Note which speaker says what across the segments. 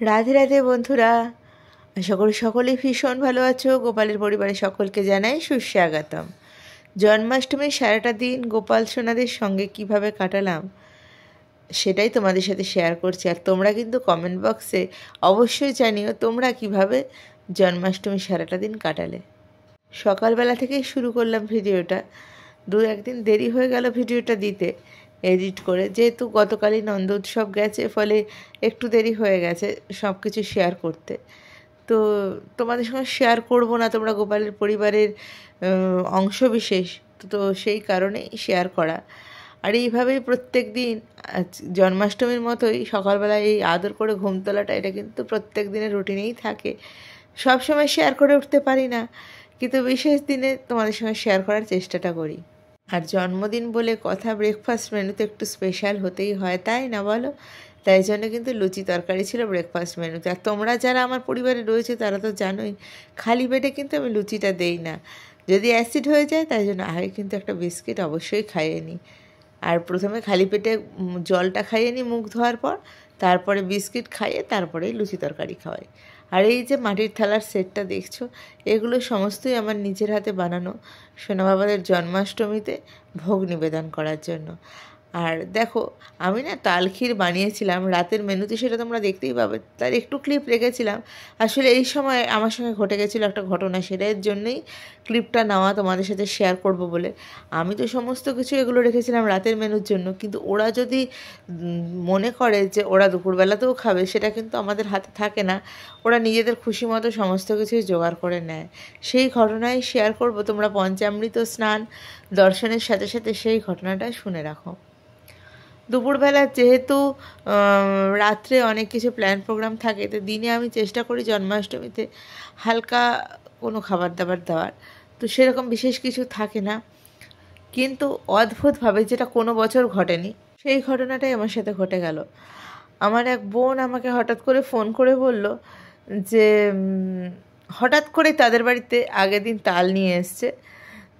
Speaker 1: রাধে রাধে বন্ধুরা, আশা করি সকলেই ভীষণ ভালো আছো। গোপালের পরিবারের সকলকে জানাই সুস্বাগতম। জন্মাষ্টমীর সারাটা দিন গোপাল সোনাদের সঙ্গে কিভাবে কাটালাম সেটাই তোমাদের সাথে শেয়ার করছি। আর তোমরা কিন্তু কমেন্ট বক্সে অবশ্যই জানিও তোমরা কিভাবে জন্মাষ্টমীর সারাটা দিন কাটালে। সকালবেলা থেকেই শুরু করলাম ভিডিওটা, দু একদিন দেরি হয়ে গেল ভিডিওটা দিতে এডিট করে, যেহেতু গতকালই নন্দ উৎসব গেছে, ফলে একটু দেরি হয়ে গেছে সব কিছু শেয়ার করতে। তো তোমাদের সঙ্গে শেয়ার করব না, তোমরা গোপালের পরিবারের অংশবিশেষ, তো সেই কারণেই শেয়ার করা। আর এইভাবেই প্রত্যেক দিন জন্মাষ্টমীর মতোই সকালবেলায় এই আদর করে ঘুম তোলাটা, এটা কিন্তু প্রত্যেক দিনের রুটিনেই থাকে। সব সময় শেয়ার করে উঠতে পারি না, কিন্তু বিশেষ দিনে তোমাদের সঙ্গে শেয়ার করার চেষ্টাটা করি। আর জন্মদিন বলে কথা, ব্রেকফাস্ট মেনু তো একটু স্পেশাল হতেই হয়, তাই না বলো? তাই জন্য কিন্তু লুচি তরকারি ছিল ব্রেকফাস্ট মেনুতে। আর তোমরা যারা আমার পরিবারে রয়েছে তারা তো জানোই, খালি পেটে কিন্তু আমি লুচিটা দেই না, যদি অ্যাসিড হয়ে যায় তাই জন্য আগে কিন্তু একটা বিস্কিট অবশ্যই খাইয়ে নিই। আর প্রথমে খালি পেটে জলটা খাইয়ে নিই মুখ ধোয়ার পর, তারপরে বিস্কিট খাইয়ে তারপরে লুচি তরকারি খাওয়াই। আর এই যে মাটির থালার সেটটা দেখছো, এগুলো সমস্তই আমার নিজের হাতে বানানো সোনা বাবাদের জন্মাষ্টমীতে ভোগ নিবেদন করার জন্য। আর দেখো, আমি না তাল ক্ষীর বানিয়েছিলাম রাতের মেনুতে, সেটা তোমরা দেখতেই পাবে, তার একটু ক্লিপ রেখেছিলাম। আসলে এই সময় আমার সঙ্গে ঘটে গেছিলো একটা ঘটনা, সেটার জন্যই ক্লিপটা নেওয়া তোমাদের সাথে শেয়ার করব বলে। আমি তো সমস্ত কিছু এগুলো রেখেছিলাম রাতের মেনুর জন্য, কিন্তু ওরা যদি মনে করে যে ওরা দুপুরবেলাতেও খাবে, সেটা কিন্তু আমাদের হাতে থাকে না। ওরা নিজেদের খুশি মতো সমস্ত কিছুই জোগাড় করে নেয়। সেই ঘটনাই শেয়ার করব, তোমরা পঞ্চামৃত স্নান দর্শনের সাথে সাথে সেই ঘটনাটা শুনে রাখো। দুপুরবেলা যেহেতু রাত্রে অনেক কিছু প্ল্যান প্রোগ্রাম থাকে, তো দিনে আমি চেষ্টা করি জন্মাষ্টমীতে হালকা কোনো খাবার দাবার দেওয়ার। তো সেরকম বিশেষ কিছু থাকে না, কিন্তু অদ্ভুতভাবে যেটা কোনো বছর ঘটেনি, সেই ঘটনাটাই আমার সাথে ঘটে গেল। আমার এক বোন আমাকে হঠাৎ করে ফোন করে বলল যে হঠাৎ করে তাদের বাড়িতে আগের দিন তাল নিয়ে এসছে,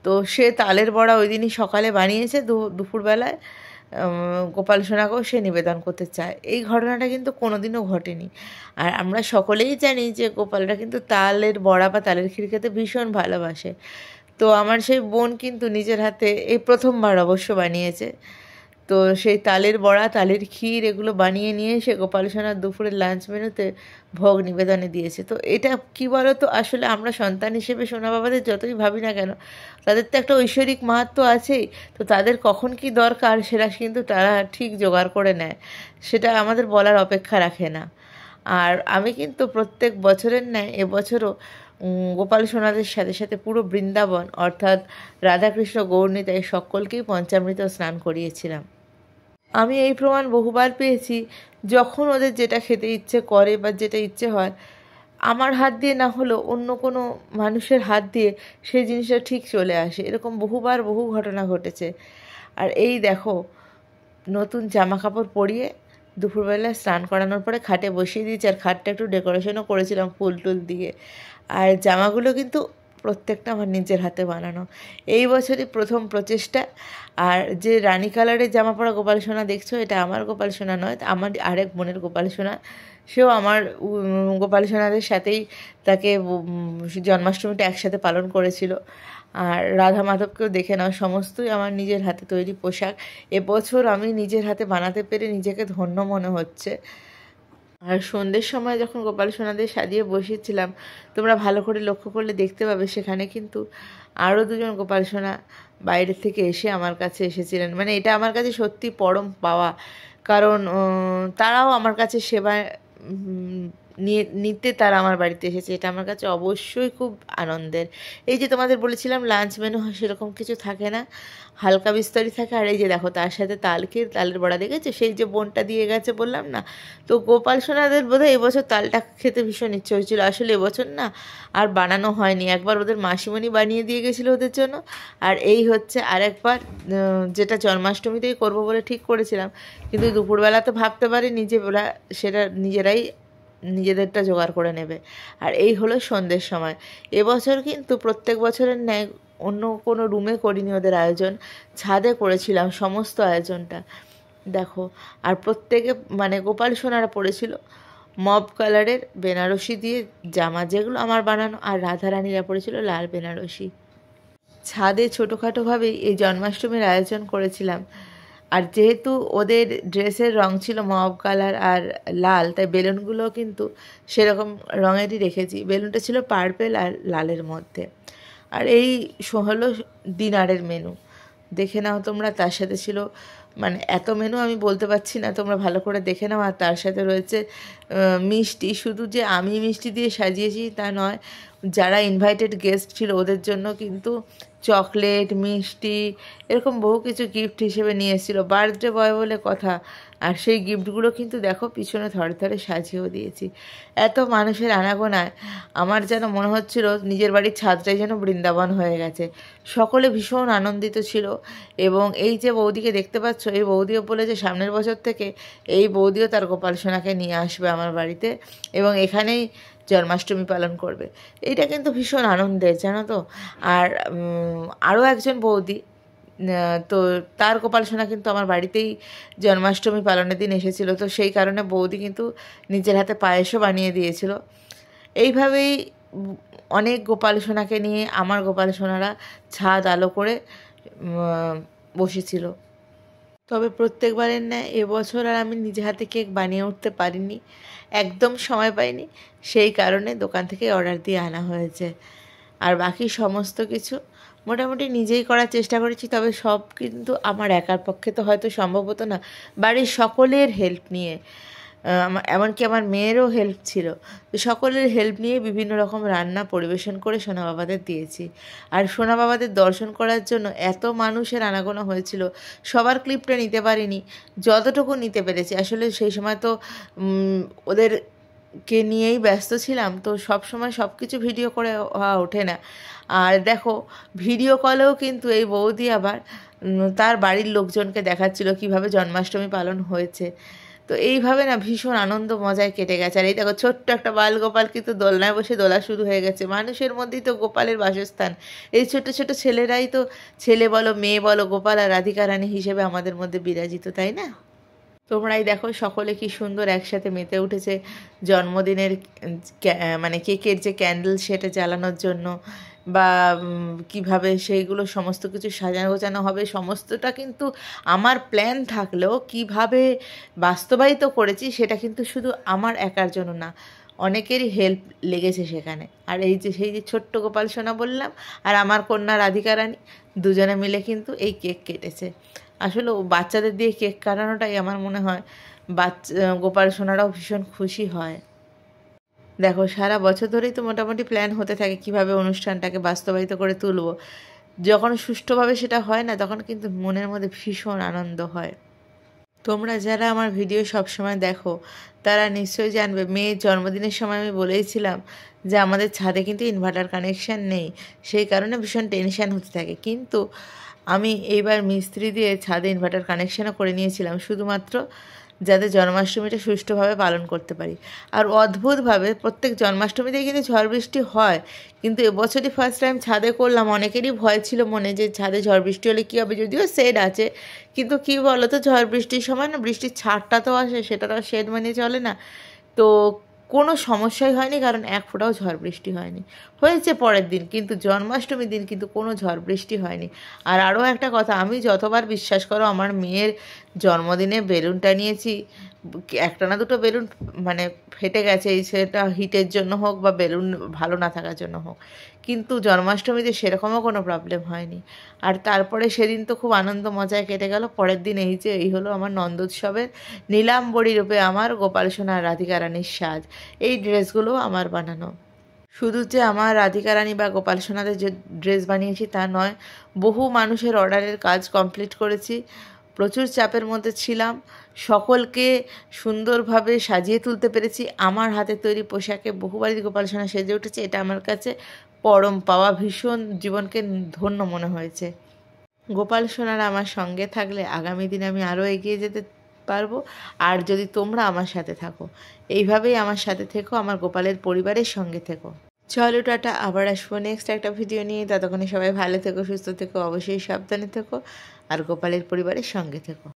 Speaker 1: তো সে তালের বড়া ওই দিনই সকালে বানিয়েছে, দুপুরবেলায় গোপাল সোনাকেও সে নিবেদন করতে চায়। এই ঘটনাটা কিন্তু কোনোদিনও ঘটেনি। আর আমরা সকলেই জানি যে গোপালরা কিন্তু তালের বড়া বা তালের ক্ষীর খেতে ভীষণ ভালোবাসে। তো আমার সেই বোন কিন্তু নিজের হাতে এই প্রথমবার অবশ্য বানিয়েছে। তো সেই তালের বড়া, তালের ক্ষীর এগুলো বানিয়ে নিয়ে সে গোপাল সোনার দুপুরের লাঞ্চ মেনুতে ভোগ নিবেদনে দিয়েছে। তো এটা কী বলো তো, আসলে আমরা সন্তান হিসেবে সোনা বাবাদের যতই ভাবি না কেন, তাদের তো একটা ঐশ্বরিক মাহাত্ম্য আছেই। তো তাদের কখন কি দরকার সেটা কিন্তু তারা ঠিক জোগাড় করে নেয়, সেটা আমাদের বলার অপেক্ষা রাখে না। আর আমি কিন্তু প্রত্যেক বছরের ন্যায় এবছরও গোপাল সোনাদের সাথে সাথে পুরো বৃন্দাবন অর্থাৎ রাধাকৃষ্ণ গৌরনীতায় সকলকেই পঞ্চামৃত স্নান করিয়েছিলাম। আমি এই প্রমাণ বহুবার পেয়েছি, যখন ওদের যেটা খেতে ইচ্ছে করে বা যেটা ইচ্ছে হয়, আমার হাত দিয়ে না হলেও অন্য কোনো মানুষের হাত দিয়ে সেই জিনিসটা ঠিক চলে আসে। এরকম বহুবার বহু ঘটনা ঘটেছে। আর এই দেখো, নতুন জামা কাপড় পরিয়ে দুপুরবেলা স্নান করানোর পরে খাটে বসিয়ে দিয়েছি। আর খাটটা একটু ডেকোরেশনও করেছিলাম ফুল টুল দিয়ে। আর জামাগুলো কিন্তু প্রত্যেকটা আমার নিজের হাতে বানানো, এই বছরই প্রথম প্রচেষ্টা। আর যে রানী কালারের জামা পরা গোপাল সোনা দেখছো, এটা আমার গোপাল সোনা নয়, আমার আরেক বোনের গোপাল সোনা। সেও আমার গোপাল সোনাদের সাথেই তাকে জন্মাষ্টমীটা একসাথে পালন করেছিল। আর রাধা মাধবকেও দেখে নাও, সমস্তই আমার নিজের হাতে তৈরি পোশাক। এবছর আমি নিজের হাতে বানাতে পেরে নিজেকে ধন্য মনে হচ্ছে। আর সন্ধ্যের সময় যখন গোপাল সোনাদের সাজিয়ে বসিয়েছিলাম, তোমরা ভালো করে লক্ষ্য করলে দেখতে পাবে সেখানে কিন্তু আরও দুজন গোপাল সোনা বাইরে থেকে এসে আমার কাছে এসেছিলেন। মানে এটা আমার কাছে সত্যি পরম পাওয়া, কারণ তারাও আমার কাছে সেবা নিতে তারা আমার বাড়িতে এসেছে, এটা আমার কাছে অবশ্যই খুব আনন্দের। এই যে তোমাদের বলেছিলাম লাঞ্চ মেনু সেরকম কিছু থাকে না, হালকা বিস্তরই থাকে। আর এই যে দেখো, তার সাথে তাল ক্ষীর, তালের বড়া দেখেছো, সেই যে বোনটা দিয়ে গেছে বললাম না, তো গোপাল সোনাদের বোধহয় এবছর তালটা খেতে ভীষণ ইচ্ছে হয়েছিল। আসলে এবছর না আর বানানো হয়নি, একবার ওদের মাসিমণি বানিয়ে দিয়ে গেছিলো ওদের জন্য। আর এই হচ্ছে আরেকবার, যেটা জন্মাষ্টমীতেই করবো বলে ঠিক করেছিলাম, কিন্তু দুপুরবেলা তো ভাবতে পারিনি যে ওরা সেটা নিজেরাই নিজেদেরটা জোগাড় করে নেবে। আর এই হলো সন্ধ্যের সময়। এবছর কিন্তু প্রত্যেক বছরের ন্যায় অন্য কোনো রুমে করিনি ওদের আয়োজন, ছাদে করেছিলাম সমস্ত আয়োজনটা। দেখো, আর প্রত্যেকে মানে গোপাল সোনারা পড়েছিল মব কালারের বেনারসি দিয়ে জামা, যেগুলো আমার বানানো, আর রাধারানীরা পরেছিল লাল বেনারসি। ছাদে ছোটোখাটোভাবেই এই জন্মাষ্টমীর আয়োজন করেছিলাম। আর যেহেতু ওদের ড্রেসের রং ছিল মব কালার আর লাল, তাই বেলুনগুলো কিন্তু সেরকম রঙেরই রেখেছি। বেলুনটা ছিল পার্পেল আর লালের মধ্যে। আর এই হলো ডিনারের মেনু, দেখে নাও তোমরা। তার সাথে ছিল, মানে এত মেনু আমি বলতে পারছি না, তোমরা ভালো করে দেখে নাও। আর তার সাথে রয়েছে মিষ্টি। শুধু যে আমি মিষ্টি দিয়ে সাজিয়েছি তা নয়, যারা ইনভাইটেড গেস্ট ছিল ওদের জন্য কিন্তু চকলেট, মিষ্টি, এরকম বহু কিছু গিফট হিসেবে নিয়ে এসেছিলো। বার্থডে বয় বলে কথা। আর সেই গিফটগুলো কিন্তু দেখো পিছনে থরে থরে সাজিয়েও দিয়েছি। এত মানুষের আনাগোনায় আমার যেন মনে হচ্ছিল নিজের বাড়ির ছাদটাই যেন বৃন্দাবন হয়ে গেছে। সকলে ভীষণ আনন্দিত ছিল। এবং এই যে বৌদিকে দেখতে পাচ্ছ, এই বৌদিও বলেছে সামনের বছর থেকে এই বৌদিও তার গোপাল সোনাকে নিয়ে আসবে আমার বাড়িতে এবং এখানেই জন্মাষ্টমী পালন করবে। এইটা কিন্তু ভীষণ আনন্দের, জানো তো। আর আরও একজন বৌদি, তো তার গোপাল সোনা কিন্তু আমার বাড়িতেই জন্মাষ্টমী পালনের দিন এসেছিলো। তো সেই কারণে বৌদি কিন্তু নিজের হাতে পায়েসও বানিয়ে দিয়েছিল। এইভাবেই অনেক গোপাল সোনাকে নিয়ে আমার গোপাল সোনারা ছাদ আলো করে বসেছিল। তবে প্রত্যেকবারের ন্যায় এবছর আর আমি নিজে হাতে কেক বানিয়ে উঠতে পারিনি, একদম সময় পাইনি। সেই কারণে দোকান থেকে অর্ডার দিয়ে আনা হয়েছে। আর বাকি সমস্ত কিছু মোটামুটি নিজেই করার চেষ্টা করেছি। তবে সব কিন্তু আমার একার পক্ষে তো হয়তো সম্ভব হতো না, বাড়ির সকলের হেল্প নিয়ে, এমনকি আমার মেয়েরও হেল্প ছিল। তো সকলের হেল্প নিয়ে বিভিন্ন রকম রান্না পরিবেশন করে সোনা বাবাদের দিয়েছি। আর সোনা বাবাদের দর্শন করার জন্য এত মানুষের আনাগোনা হয়েছিল, সবার ক্লিপটা নিতে পারিনি, যতটুকু নিতে পেরেছি। আসলে সেই সময় তো ওদেরকে নিয়েই ব্যস্ত ছিলাম, তো সব সময় সব কিছু ভিডিও করে হওয়া ওঠে না। আর দেখো ভিডিও কলেও কিন্তু এই বৌদি আবার তার বাড়ির লোকজনকে দেখাচ্ছিল কিভাবে জন্মাষ্টমী পালন হয়েছে। তো এইভাবে না ভীষণ আনন্দ মজায় কেটে গেছে। আর এই দেখো ছোট্ট একটা বালগোপাল কিন্তু দোলনায় বসে দোলা শুরু হয়ে গেছে। মানুষের মধ্যেই তো গোপালের বাসস্থান। এই ছোট ছোট ছেলেরাই তো, ছেলে বলো মেয়ে বলো, গোপাল আর রাধিকা রানী হিসেবে আমাদের মধ্যে বিরাজিত, তাই না? তোমরাই দেখো সকলে কি সুন্দর একসাথে মেতে উঠেছে জন্মদিনের মানে কেকের যে ক্যান্ডেল সেটা জ্বালানোর জন্য, বা কিভাবে সেইগুলো সমস্ত কিছু সাজানো গোছানো হবে, সমস্তটা কিন্তু আমার প্ল্যান থাকলেও কিভাবে বাস্তবায়িত করেছি সেটা কিন্তু শুধু আমার একার জন্য না, অনেকেরই হেল্প লেগেছে সেখানে। আর এই যে সেই যে ছোট্ট গোপাল সোনা বললাম আর আমার কন্যা রাধিকা রানী দুজনে মিলে কিন্তু এই কেক কেটেছে। আসলে বাচ্চাদের দিয়ে কেক কাটানোটাই আমার মনে হয় গোপাল সোনারাও ভীষণ খুশি হয়। দেখো সারা বছর ধরেই তো মোটামুটি প্ল্যান হতে থাকে কিভাবে অনুষ্ঠানটাকে বাস্তবায়িত করে তুলব। যখন সুষ্ঠুভাবে সেটা হয় না, তখন কিন্তু মনের মধ্যে ভীষণ আনন্দ হয়। তোমরা যারা আমার ভিডিও সবসময় দেখো তারা নিশ্চয়ই জানবে, মেয়ের জন্মদিনের সময় আমি বলেইছিলাম যে আমাদের ছাদে কিন্তু ইনভার্টার কানেকশান নেই, সেই কারণে ভীষণ টেনশান হতে থাকে। কিন্তু আমি এইবার মিস্ত্রি দিয়ে ছাদে ইনভার্টার কানেকশানও করে নিয়েছিলাম, শুধুমাত্র যাতে জন্মাষ্টমীটা সুষ্ঠুভাবে পালন করতে পারি। আর অদ্ভুতভাবে প্রত্যেক জন্মাষ্টমীতেই কিন্তু ঝড় বৃষ্টি হয়, কিন্তু এবছরই ফার্স্ট টাইম ছাদে করলাম। অনেকেরই ভয় ছিল মনে যে ছাদে ঝড় বৃষ্টি হলে কী হবে, যদিও শেড আছে, কিন্তু কী বলো তো, ঝড় বৃষ্টির সময় না বৃষ্টির ছাড়টা তো আসে, সেটা তো শেড মানিয়ে চলে না। তো কোনো সমস্যাই হয়নি, কারণ এক ফোঁটাও ঝড় বৃষ্টি হয়নি। হয়েছে পরের দিন, কিন্তু জন্মাষ্টমীর দিন কিন্তু কোনো ঝড় বৃষ্টি হয়নি। আর আরও একটা কথা, আমি যতবার বিশ্বাস করো আমার মেয়ের জন্মদিনে বেলুনটা নিয়েছি, একটা না দুটো বেলুন মানে ফেটে গেছে, সেটা হিটের জন্য হোক বা বেলুন ভালো না থাকার জন্য হোক, কিন্তু জন্মাষ্টমীতে সেরকমও কোনো প্রবলেম হয়নি। আর তারপরে সেদিন তো খুব আনন্দ মজায় কেটে গেল। পরের দিন এই হলো আমার নন্দোৎসবের নীলাম্বরী রূপে আমার গোপাল সোনা রাধিকা রানীর সাজ। এই ড্রেসগুলো আমার বানানো। শুধু যে আমার রাধিকা রানী বা গোপাল সোনাদের যে ড্রেস বানিয়েছি তা নয়, বহু মানুষের অর্ডারের কাজ কমপ্লিট করেছি। প্রচুর চাপের মধ্যে ছিলাম, সকলকে সুন্দরভাবে সাজিয়ে তুলতে পেরেছি। আমার হাতে তৈরি পোশাকে বহুবারই গোপাল সোনা সেজে উঠেছে, এটা আমার কাছে পরম পাওয়া, ভীষণ জীবনকে ধন্য মনে হয়েছে। গোপাল সোনারা আমার সঙ্গে থাকলে আগামী দিনে আমি আরও এগিয়ে যেতে পারবো। আর যদি তোমরা আমার সাথে থাকো, এইভাবেই আমার সাথে থেকো, আমার গোপালের পরিবারের সঙ্গে থেকো। চলো টাটা, আবার আসবো নেক্সট একটা ভিডিও নিয়ে। ততক্ষণে সবাই ভালো থেকো, সুস্থ থেকো, অবশ্যই সাবধানে থেকো, আর গোপালের পরিবারের সঙ্গে থেকো।